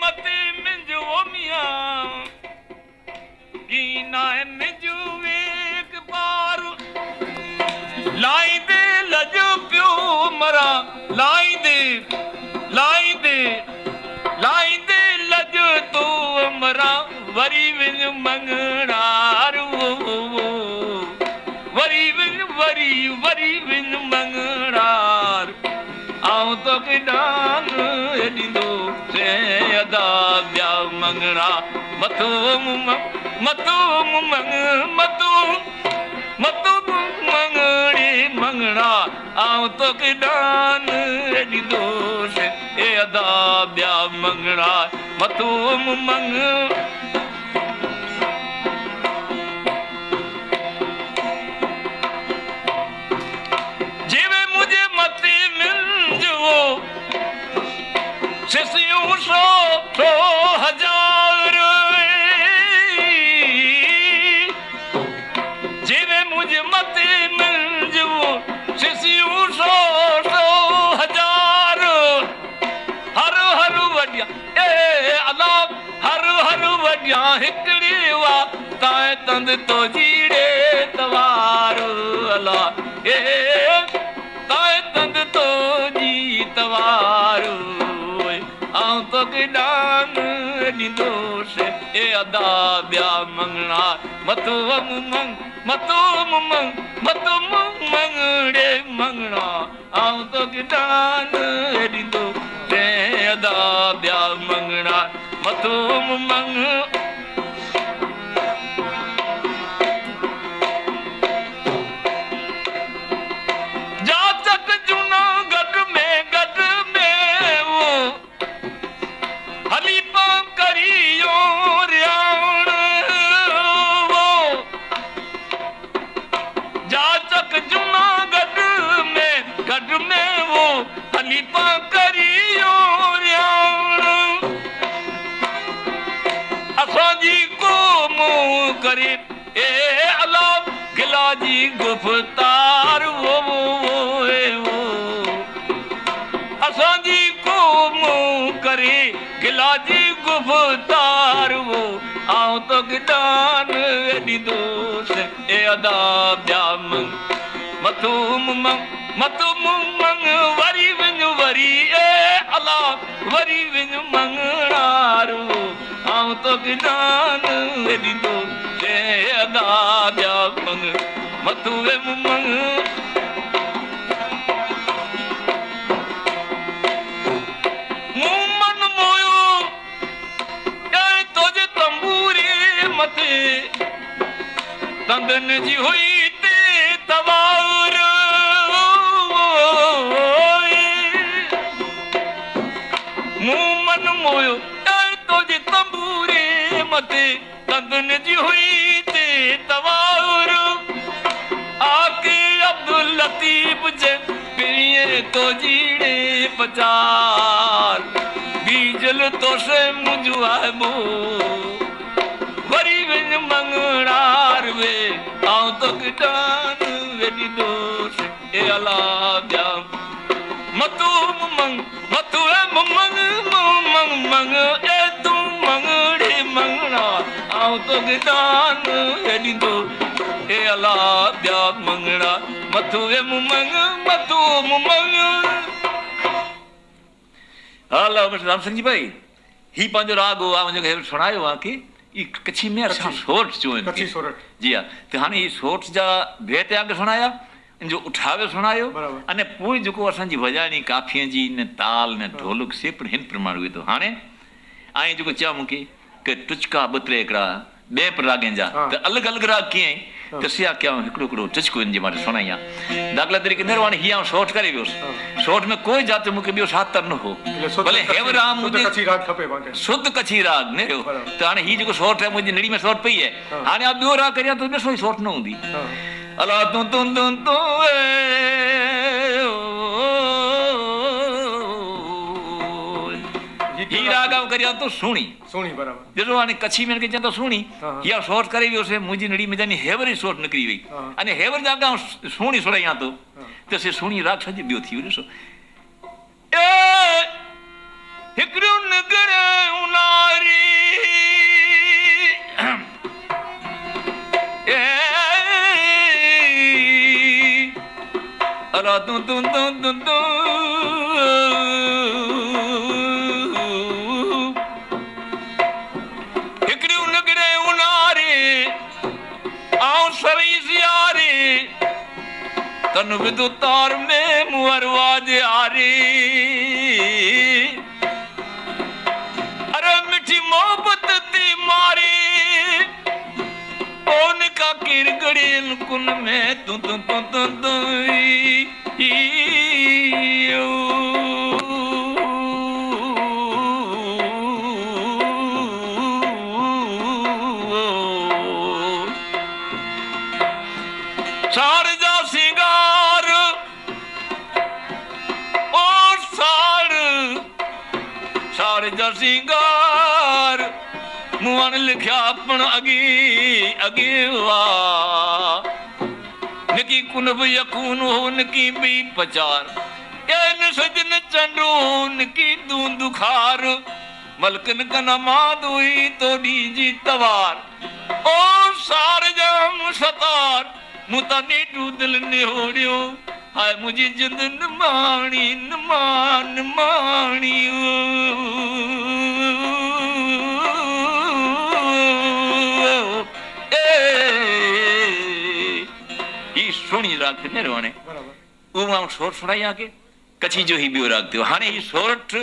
मते मिंजो मियां की ना मिंजो वेक पार लाई दे लजो पियो मरा लाई दे लजो तो मरा वरी विन मंगणार वरी विन मंगणार आऊं तो किडान एडिंदो से अदा ब्या मंगना मतो मंगड़े मंगना आऊं तो किडान एडिंदो से अदा ब्या मंगना मतो मंग सिसियों सौ हजार जिवे मुझे मते मिल जो सिसियों सौ हजार हर वडिया ए अल्लाह हर वडिया हिकड़ी वा ताए तंद तो जीड़े तवार अल्लाह ए ताए तंद तो जी तवार आऊं तो किडान ॾींदो से ए अदा ब्या मंगना मतो मंगड़े मंगना आऊं तो किडान ॾींदो से अदा ब्या मंगना मतो मंग करे ए अल्लाह गिलाजी गुफ्तार वो असांजी को मुंह करे गिलाजी गुफ्तार वो आऊं तो गिदान ॾींदो से ए अदा ब्या मतो मंग वरी विन वरी ए अल्लाह वरी विन मंगणार आऊं तो गिदान ॾींदो से अदा ब्या मंग मतो मंग मुमन मोयो ए तोजे तंबूरे मते तंदन जी हुई ते तवार मुमन मोयो ए तोजे तंबूरे मते तंदन जी हुई ते तवार आके अब्दुल लतीफ जे पिए तो जीड़े पचार बीजल तो से मुझो आबो वरी विन मंगणार वे आऊं तो किटान वेडी दोष ए अल्लाह ब्या मतो मंग ए तू मंगड़े मंगना आऊं तो किटान वेडी दो ए अल्लाह ब्या मंगना मतो मंग हेलो राम सिंह जी भाई ही पंहिंजो राग हो मुझे सुनायो आहे कि ई कच्छी में असां सोट चूं कच्छी सोरठ जी हाँ तो हाँ ये सोट जा भेट आगे सुनाया जो उठावे सुनायो अने पूरी जो असांजी वजाणी काफिया जी ने ताल ने ढोलक से पर हिन प्रमाण हुए तो हाणे आई जो चया मूंखे कि टुचका बतरे एकड़ा बे पर रागन जा तो अलग अलग राग किए तो सिया क्या हिकड़ो टुचको इन जे मारे सुनाया दाखला तरीके निर्वाणी ही आऊं शॉर्ट करे वियोस शॉर्ट में कोई जात मूंखे बियो सातर न हो भले हेवराम मुझे कच्छी राग खपे बाके शुद्ध कच्छी राग ने तो हाणे ही जो शॉर्ट है मुझे नड़ी में शॉर्ट पई है हाणे आप बियो राग करिया तो में सोई शॉर्ट न हुंदी अला तू ही राग करिया तो सुनी बराबर जो हाणे कच्छी में के तो सुनी या शॉर्ट करे वियोसे मुझी नड़ी में जानी हेवर शॉर्ट निकरी वई अने हेवर जागा सुनी सुनाया तो से सुनी राग सजी बियो थी ॾिसो ए हिकड़ो नगर उना अला तू तू तू तू तू हिकड़ी उनगड़े उनारे आऊं सरी सियारे तन विदु तार में मुहरवाज आरे अरे मिठी मोहब्बत ती मारे ओन का किरगड़ेल कुन में तू तू तू तू तू सार जा सिंगार ओ सार जा सिंगार मुआन लिखा अपन अगे अगे वा नकी कुनब यकून हो नकी बी पचार एन सजन चंडो नकी दूं दुखार मलकन कना मादुई तोड़ी जी तवार ओ सार जम सतार मुताने दिल ने होड़ियो हाय मुझे जिंद न माणी सोनी राग ने रोने वो मां सोर सुनाई आके कच्छी जो ही बियो राग थियो हाने ही सोरठ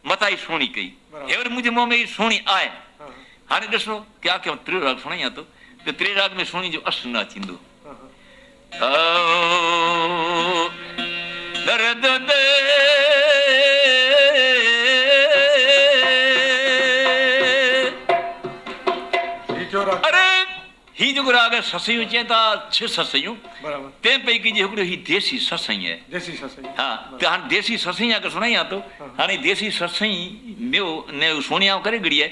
मताई सोनी कई हेवर मुझे मुंह में ही सोनी आए हाने दसो क्या क्या त्रि राग सुनाई तो त्रि राग में सोनी जो अस ना चिंदो दर्द दे अरे ही जो राग ससयू चेता छ ससयू बराबर ते पैकी जो ही देसी ससई है देसी ससई हां तो हां देसी ससई का सुनाई तो हाने देसी ससई मेओ ने सोनिया करे गड़ी है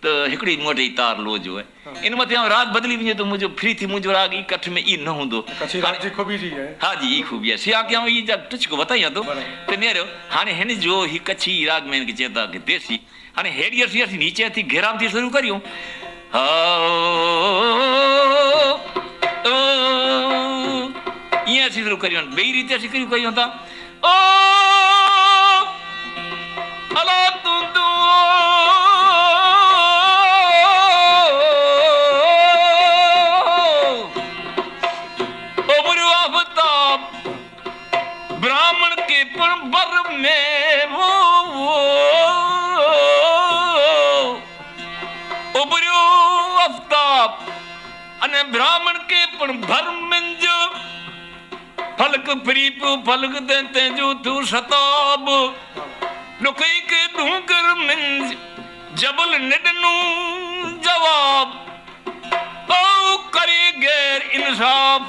तो हिकड़ी मोटी तार लो जो है इन मथे राग बदली वने तो मुझे फ्री थी मुझे राग ई कठ में ई न हुंदो कच्छी राग जी खूबी जी है हां जी ई खूबी है सिया के ई जब टच को बताया तो नेरो हाने हन जो ही कच्छी राग में के चेता के देसी हाने हेडियर सी नीचे थी घेराम थी शुरू करियो ये शुरू करियो बे रीते शुरू करियो ता ओ अला तू तू ब्राह्मण के पर में वो उबरियो आफ्ताब अने ब्राह्मण के पर भर में जो फलक प्रीप फलक देते जो तू शताब लुकई के ढूंकर में जबल निडनू जवाब ओ करे गैर इंसाफ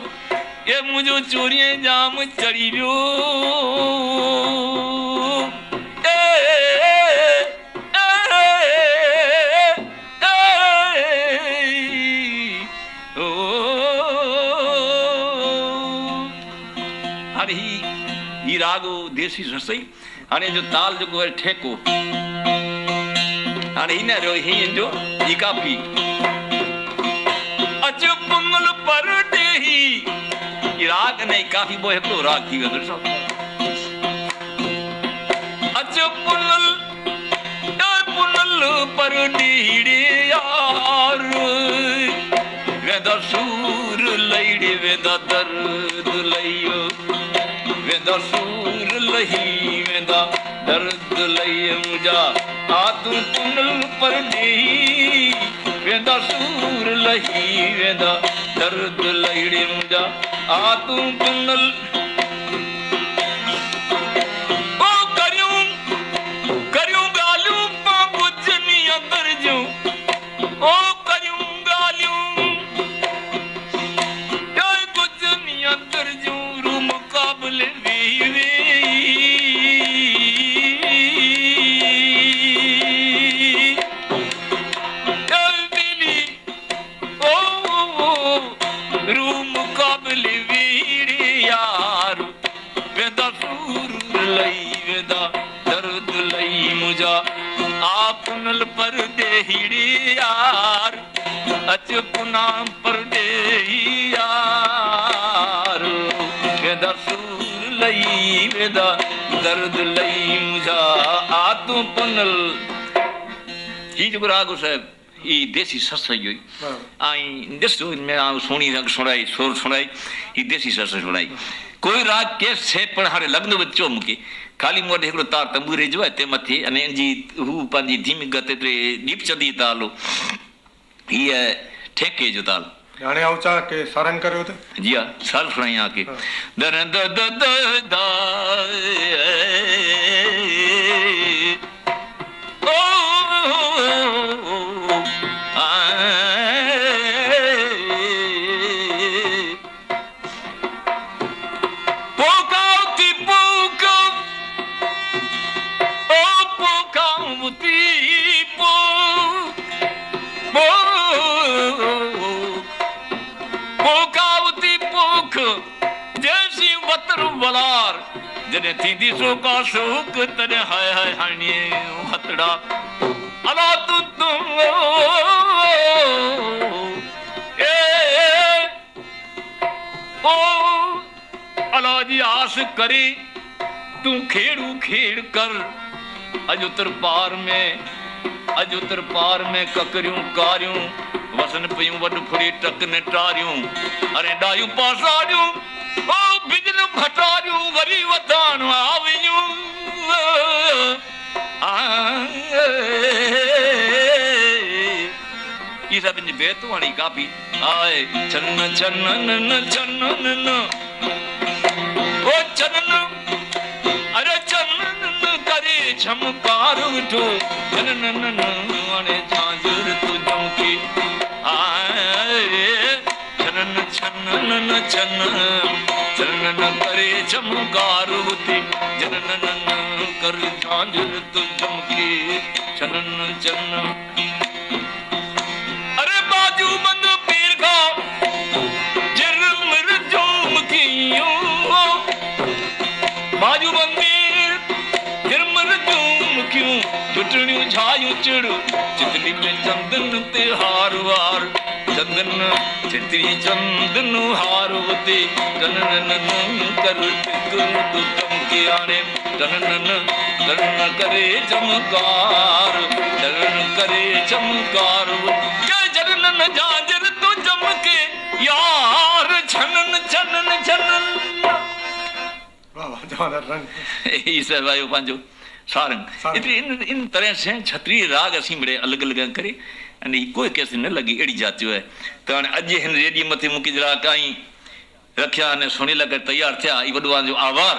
ये मुझे चोरियां जाम चढ़ी रो अरे ही रागो देसी रसई हाने जो ताल जो है ठेको हाने ही ना रो ही जो ही काफी अच पुंगल पर देही राग नहीं काफी वो एकड़ो राग थी अगर सब अच पुनल पर डीड़े यार वेदा सूर लईड़े वेदा दर्द लइयो वेदा सूर लही वेदा दर्द लइयो मुझा आ तू पुनल पर डी वेदा सूर लही वेदा दर्द लईड़े मुझा आ तू पुनल ओ करियूं गालियूं पा बुझनी अंदर जो ओ करियूं गालियूं या बुझनी अंदर जो रू मुकाबले वे दिली ओ रू मुकाबले दर्द लई मुझा आपनल पर देहिड़ी यार अच पुना पर दे यार वेदा सूर लई वेदा दर्द लई मुझा आ तू पनल ही जो राग साहब ये देसी सस ही आई ॾिसो इनमें आउं सोणी रंग सुणाई सुर सुणाई ही देसी सस सुणाई कोई राग के से पण हाणे लॻंदो बच्चो मूंखे खाली मूं वटि हिकिड़ो तार तंबूरे जो आहे ते मथे अने इनजी हू पंहिंजी धीमी गति ते दीप चंदी ताल हीअ ठेके जो ताल हाणे आउं चा के सारंग करियो त जी हा साल सुणाई आके दर द द द दा जने थींदी सो का शोक तने हाय हाय हाणिए हथड़ा अला तू ओ अला जी आस करे तू खेड़ू खेड़ कर अजुतर पार में ककरियूं कारियूं वसन पियूं वड फुड़ी टक ने टारियूं अरे डायूं पासाड़ियूं ओ बिजन भटारियूं वरी वधान आवियूं ये सब इन बेतु वाली कापी आए चन्न चन्न चन्न ओ चन्न अरे चन्न करे झमकार उठो चन्न वाले झांझर तू जमकी आए चन्न चन्न चन्न करे चमकार होती जनन कर झांझर तू जमकी चन्न चन्न अरे बाजू बंद पीर का जिरमर झुमकियों बाजू बंदीर जिरमर झुमकियों टुटणियों झायूं चिड़ चितली में चंदन ते हार वार चंदन चित्री चंदन हार होते चनन कर तू चमके आने चनन करे चमकार चनन करे चमकार क्या जनन झांझर तू चमके यार छनन छनन छनन वाह जवान रंग ई सब आयो पंहिंजो सारंग इतनी इन तरह से छत्री राग असीं बड़े अलग अलग करे अने कोई कैसे न लगी अड़ी जातियो है तो हाणे अॼु हिन रेडियो मथे मूंखे जरा काई रखिया अने सुणी लगे तैयार थिया ई वॾो जो आभार